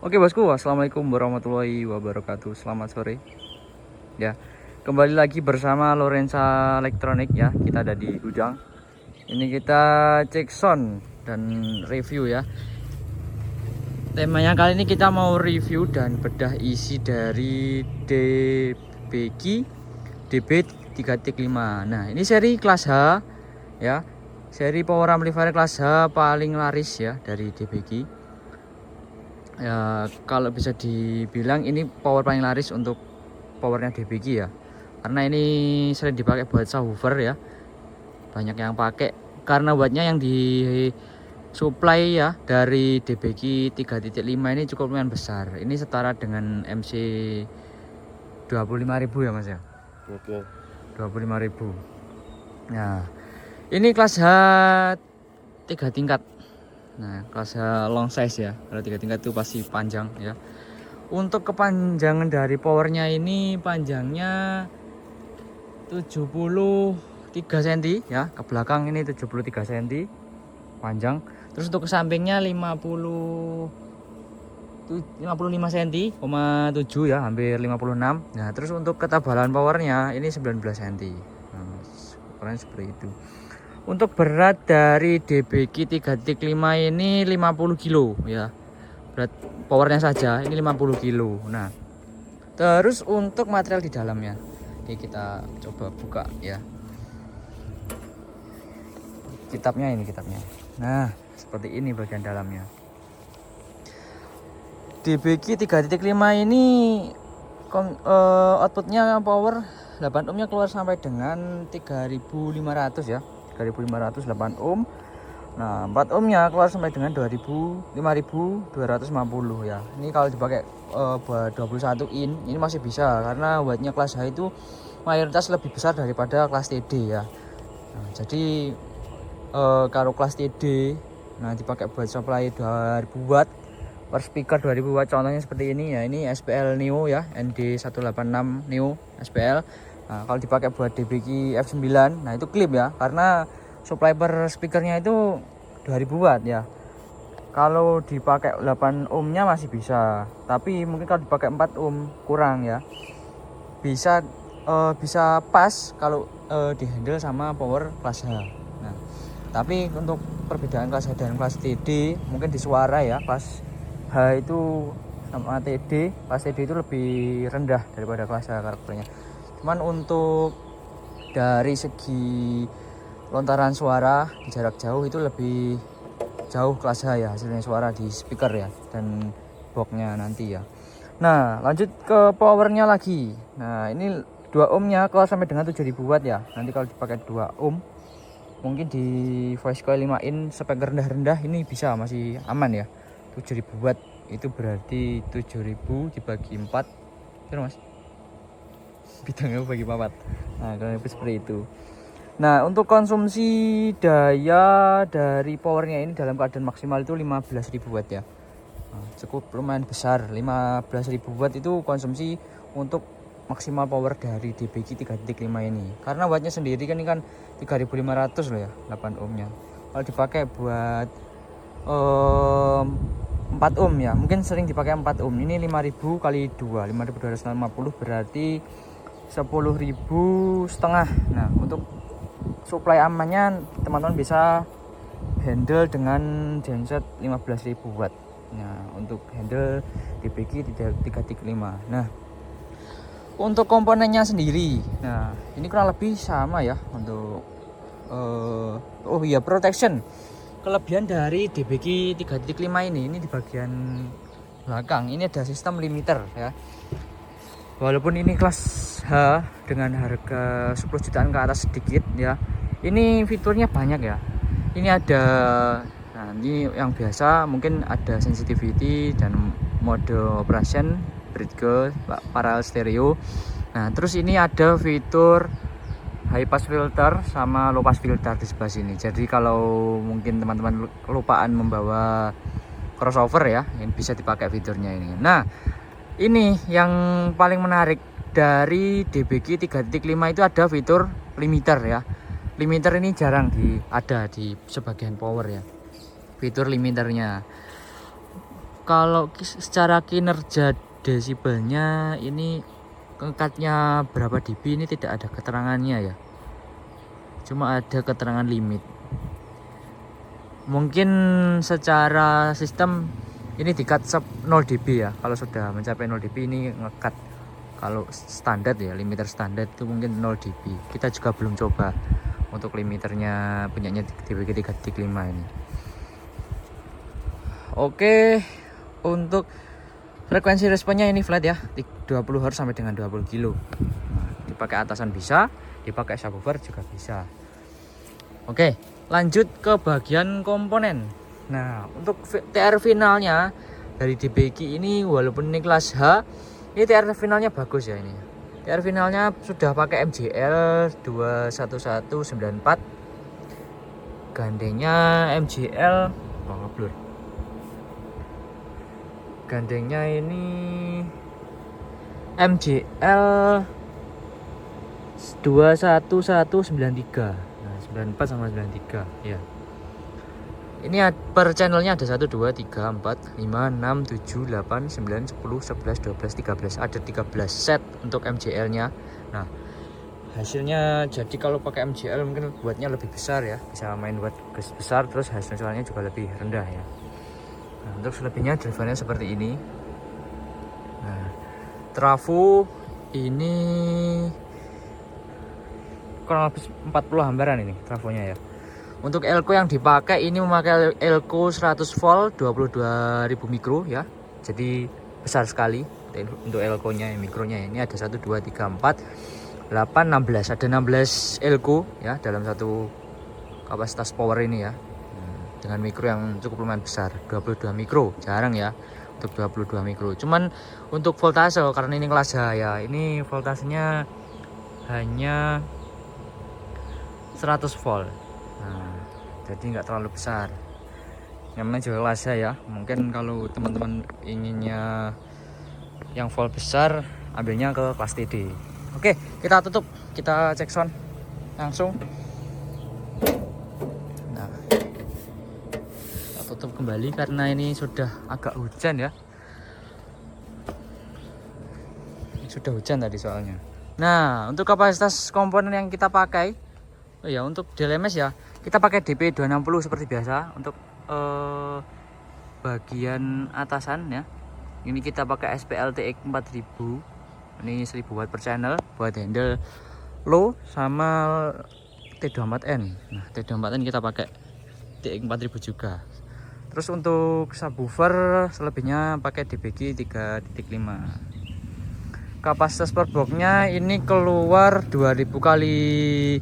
Oke bosku, assalamualaikum warahmatullahi wabarakatuh. Selamat sore. Ya, kembali lagi bersama Lorenza Elektronik ya. Kita ada di gudang. Ini kita cek sound dan review ya. Temanya kali ini kita mau review dan bedah isi dari DBG DB3.5. Nah, ini seri kelas H ya. Seri power amplifier kelas H paling laris ya dari DBG. Ya, kalau bisa dibilang ini power paling laris untuk powernya DBG ya, karena ini sering dipakai buat subwoofer ya, banyak yang pakai karena wattnya yang di supply ya dari DBG 3.5 ini cukup lumayan besar. Ini setara dengan MC 25.000 ya mas ya. Oke. 25.000. Nah, ini kelas H 3 tingkat. Nah, kelas long size ya. Kalau 3 tingkat itu pasti panjang ya. Untuk kepanjangan dari powernya ini panjangnya 73 cm ya. Ke belakang ini 73 cm panjang. Terus untuk ke sampingnya 55 cm, 7 ya, hampir 56. Nah, terus untuk ketebalan powernya ini 19 cm. Nah, ukurannya seperti itu. Untuk berat dari DBG 3.5 ini 50 kilo ya. Berat powernya saja ini 50 kilo. Nah, terus untuk material di dalamnya ini kita coba buka ya. Kitabnya. Nah, seperti ini bagian dalamnya. DBG 3.5 ini outputnya power 8 ohmnya keluar sampai dengan 3500 ya. 3500 8 ohm. Nah, 4 ohmnya keluar sampai dengan 5250 ya. Ini kalau dipakai buat 21 in ini masih bisa karena wattnya kelas H itu mayoritas lebih besar daripada kelas TD ya. Nah, jadi kalau kelas TD nah dipakai buat supply 2000 watt per speaker 2000 watt contohnya seperti ini ya. Ini SPL Neo ya, ND186 Neo SPL. Nah, kalau dipakai buat DBG F9, nah itu klip ya, karena supply per speakernya itu 2000 watt ya. Kalau dipakai 8 ohmnya masih bisa, tapi mungkin kalau dipakai 4 ohm kurang ya. Bisa pas kalau dihandle sama power kelas H. Nah, tapi untuk perbedaan kelas H dan kelas TD mungkin di suara ya, kelas H itu sama TD, kelas TD itu lebih rendah daripada kelas H karakternya. Cuman untuk dari segi lontaran suara di jarak jauh itu lebih jauh kelas H ya, hasilnya suara di speaker ya dan boxnya nanti ya. Nah, lanjut ke powernya lagi. Nah, ini 2 ohmnya keluar sampai dengan 7000 watt ya. Nanti kalau dipakai 2 ohm mungkin di voice coil 5 in spek rendah-rendah ini bisa masih aman ya. 7000 watt itu berarti 7000 dibagi 4 terus mas, bidangnya bagi 4. Nah, kalau seperti itu. Nah, untuk konsumsi daya dari powernya ini dalam keadaan maksimal itu 15.000 watt ya. Nah, cukup lumayan besar. 15.000 watt itu konsumsi untuk maksimal power dari DBG 3.5 ini. Karena wattnya sendiri kan ini kan 3500 loh ya, 8 ohmnya. Kalau dipakai buat 4 ohm ya, mungkin sering dipakai 4 ohm. Ini 5000 kali 2, 5250 berarti 10.500. Nah, untuk supply amannya teman-teman bisa handle dengan genset 15.000 watt. Nah, untuk handle DBG 3.5. Nah, untuk komponennya sendiri, nah ini kurang lebih sama ya untuk oh iya, protection. Kelebihan dari DBG 3.5 ini di bagian belakang ini ada sistem limiter ya. Walaupun ini kelas H dengan harga 10 jutaan ke atas sedikit ya, ini fiturnya banyak ya. Ini ada, nah ini yang biasa mungkin ada sensitivity dan mode operation, bridge, parallel stereo. Nah, terus ini ada fitur high pass filter sama low pass filter di sebelah sini. Jadi kalau mungkin teman-teman kelupaan membawa crossover ya, ini bisa dipakai fiturnya ini. Nah, ini yang paling menarik dari DBG 3.5 itu ada fitur limiter ya. Limiter ini jarang ada di sebagian power ya. Fitur limiternya. Kalau secara kinerja desibelnya ini ngekatnya berapa dB ini tidak ada keterangannya ya, cuma ada keterangan limit. Mungkin secara sistem ini di-cut 0 dB ya. Kalau sudah mencapai 0 dB ini ngekat. Kalau standar ya, limiter standar itu mungkin 0 dB. Kita juga belum coba untuk limiternya punyanya DBG 3.5 ini. Oke, untuk frekuensi responnya ini flat ya, 20 Hz sampai dengan 20 kilo. Nah, dipakai atasan bisa, dipakai subwoofer juga bisa. Oke, lanjut ke bagian komponen. Nah, untuk TR finalnya dari DBG ini walaupun ini kelas H, ini TR finalnya bagus ya ini. TR finalnya sudah pakai MJL 21194. Gandengnya MJL blur. Gandengnya ini MJL 21193. Nah, 94 sama 93 ya. Ini per channelnya ada 1 2 3 4 5 6 7 8 9 10 11 12 13. Ada 13 set untuk MJL-nya. Nah, hasilnya jadi kalau pakai MJL mungkin buatnya lebih besar ya. Bisa main buat besar, terus hasilnya juga lebih rendah ya. Nah, untuk selebihnya drivernya seperti ini. Nah, trafo ini kurang lebih 40 hambaran ini trafonya ya. Untuk elko yang dipakai ini memakai elko 100 volt 22.000 mikro ya. Jadi besar sekali untuk elko-nya, mikronya. Ini ada 1 2 3 4 8 16. Ada 16 elko ya dalam satu kapasitas power ini ya. Dengan mikro yang cukup lumayan besar, 22 mikro, jarang ya untuk 22 mikro. Cuman untuk voltase karena ini kelas H ya, ini voltasenya hanya 100 volt. Nah, jadi nggak terlalu besar. Namanya juga kelas H ya. Mungkin kalau teman-teman inginnya yang volt besar, ambilnya ke kelas TD. Oke, kita tutup, kita cek sound langsung. Tutup kembali karena ini sudah agak hujan ya. Sudah hujan tadi soalnya. Nah, untuk kapasitas komponen yang kita pakai, oh ya, untuk DLMS ya, kita pakai DP260 seperti biasa. Untuk bagian atasan ya, ini kita pakai SPL-TX 4000. Ini 1000 watt per channel buat handle low sama T24N. Nah, T24N kita pakai TX 4000 juga. Terus untuk subwoofer selebihnya pakai DBG 3.5. Kapasitas per boxnya ini keluar 2000 kali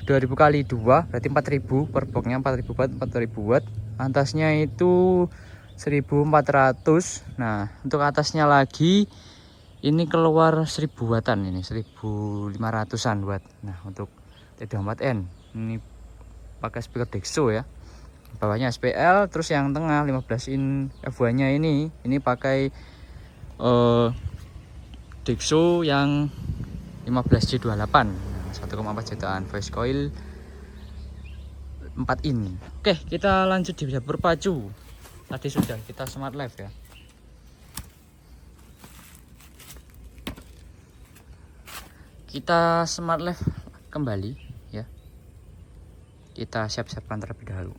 2, berarti 4000 per boxnya, 4000 watt, 4000 watt. Atasnya itu 1400. Nah, untuk atasnya lagi ini keluar 1000 wattan, ini 1500-an watt. Nah, untuk T24N ini pakai speaker Dexo ya. Bawahnya SPL, terus yang tengah 15 in F1 nya ini pakai Dexo yang 15J28. Nah, 1,4 jutaan, voice coil 4 in. Oke, kita lanjut di dapur pacu. Tadi sudah kita smart live ya. Kita smart live kembali ya. Kita siap-siapkan terlebih dahulu.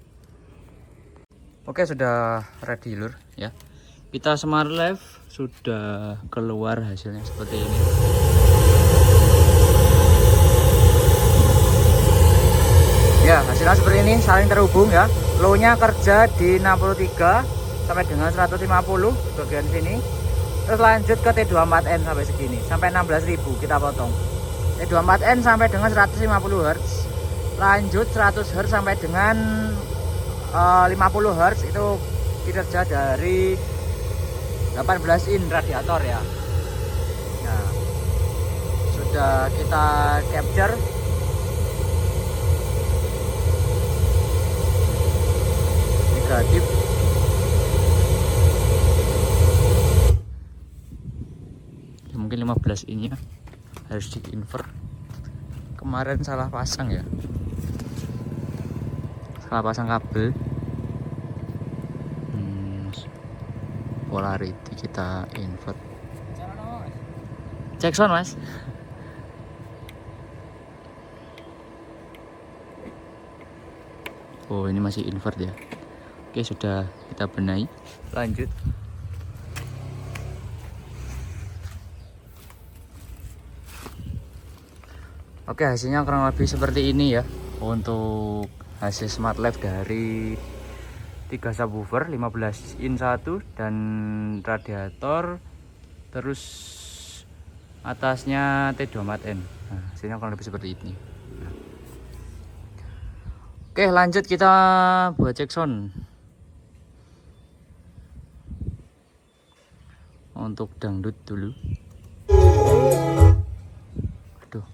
Oke, sudah ready lur ya. Kita smart live sudah keluar hasilnya seperti ini. Ya, hasilnya seperti ini, saling terhubung ya. Low-nya kerja di 63 sampai dengan 150 bagian sini. Terus lanjut ke T24N sampai segini, sampai 16.000 kita potong. T24N sampai dengan 150 Hz. Lanjut 100 Hz sampai dengan 50 Hz itu kinerja dari 18 in radiator ya. Nah, sudah kita capture. Negatif. Ya, mungkin 15 ini ya. Harus di invert. Kemarin salah pasang ya. Salah pasang kabel. Polarity kita invert. Cek sound mas. Oh ini masih invert ya. Oke sudah kita benahi. Lanjut. Oke hasilnya kurang lebih seperti ini ya. Untuk hasil smart life dari 3 subwoofer 15 in 1 dan radiator, terus atasnya T2 Mat N. Nah, hasilnya kurang lebih seperti ini. Nah. Oke lanjut kita buat cek sound. Untuk dangdut dulu. Aduh.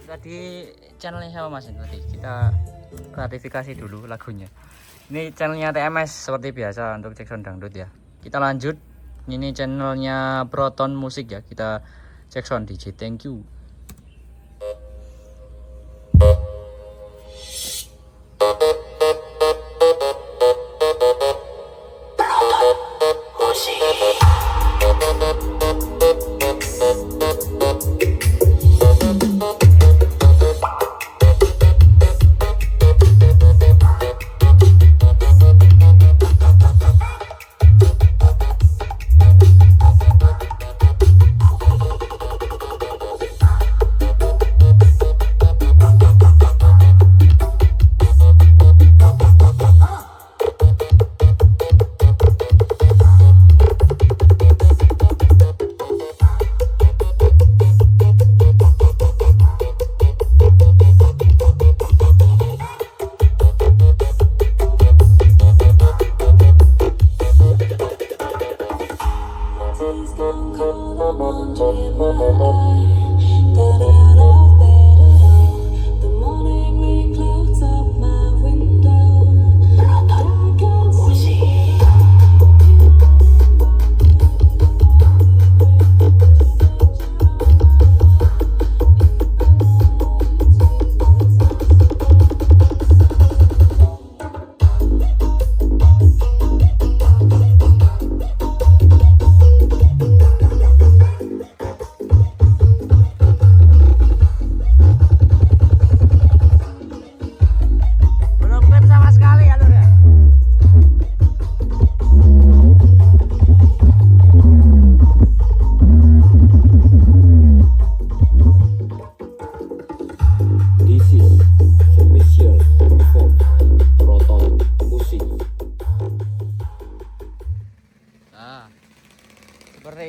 Tadi channelnya siapa mas? Tadi kita klarifikasi dulu lagunya. Ini channelnya TMS seperti biasa untuk cek sound dangdut ya. Kita lanjut. Ini channelnya Proton Musik ya. Kita cek sound DJ. Thank you.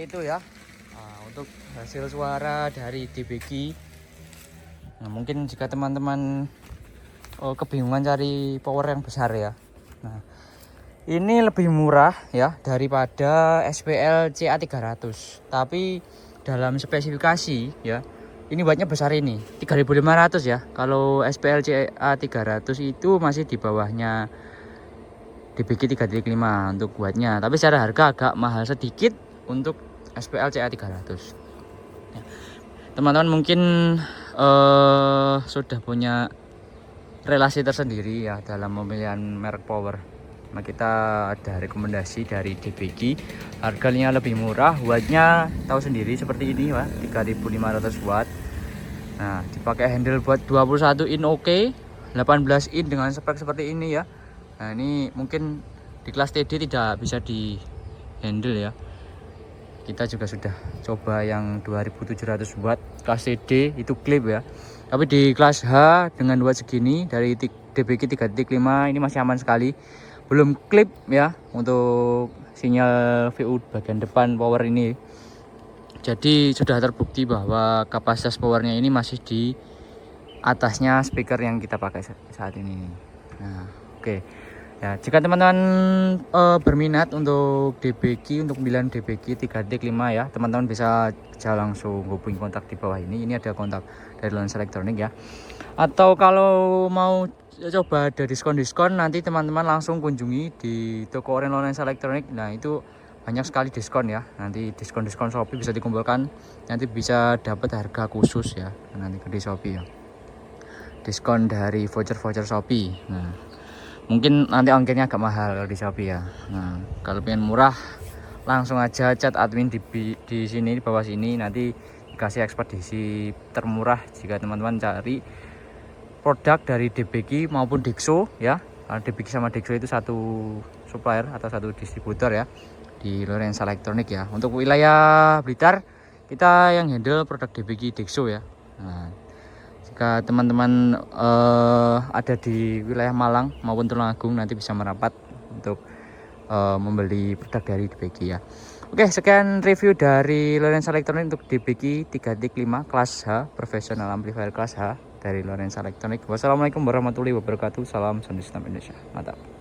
seperti itu ya. Nah, untuk hasil suara dari DBG. Nah, mungkin jika teman-teman kebingungan cari power yang besar ya. Nah, ini lebih murah ya daripada SPL CA300. Tapi dalam spesifikasi ya, ini wattnya besar ini 3500 ya. Kalau SPL CA300 itu masih di bawahnya DBG 3.5 untuk wattnya. Tapi secara harga agak mahal sedikit untuk SPL CA300. Ya. Teman-teman mungkin sudah punya relasi tersendiri ya dalam pemilihan merek power. Nah, kita ada rekomendasi dari DBG, harganya lebih murah, wattnya tahu sendiri seperti ini ya, 3500 watt. Nah, dipakai handle buat 21 in oke, 18 in dengan spek seperti ini ya. Nah, ini mungkin di kelas TD tidak bisa di handle ya. Kita juga sudah coba yang 2700 watt kelas TD itu klip ya. Tapi di kelas H dengan watt segini dari DBG 3.5 ini masih aman sekali. Belum klip ya untuk sinyal VU bagian depan power ini. Jadi sudah terbukti bahwa kapasitas powernya ini masih di atasnya speaker yang kita pakai saat ini. Nah, oke. Ya, jika teman-teman berminat untuk DBG, untuk pemilihan DBG 3.5 ya, teman-teman bisa langsung hubungi kontak di bawah ini. Ini ada kontak dari Lawrence Electronics ya. Atau kalau mau coba ada diskon-diskon, nanti teman-teman langsung kunjungi di toko Lawrence Electronics. Nah, itu banyak sekali diskon ya. Nanti diskon-diskon Shopee bisa dikumpulkan, nanti bisa dapat harga khusus ya. Nanti di Shopee ya. Diskon dari voucher-voucher Shopee. Nah, mungkin nanti ongkirnya agak mahal di Shopee ya. Nah, kalau pengen murah langsung aja chat admin di sini, di bawah sini, nanti dikasih ekspedisi termurah jika teman-teman cari produk dari DBG maupun Dexo ya. Karena DBG sama Dexo itu satu supplier atau satu distributor ya di Lawrence Electronics ya. Untuk wilayah Blitar kita yang handle produk DBG Dexo ya. Nah, jika teman-teman ada di wilayah Malang maupun Tulungagung nanti bisa merapat untuk membeli produk dari DBG ya. Oke, sekian review dari Lawrence Electronics untuk DBG 3.5 kelas H, professional amplifier kelas H dari Lawrence Electronics. Wassalamualaikum warahmatullahi wabarakatuh. Salam sound system Indonesia. Mantap.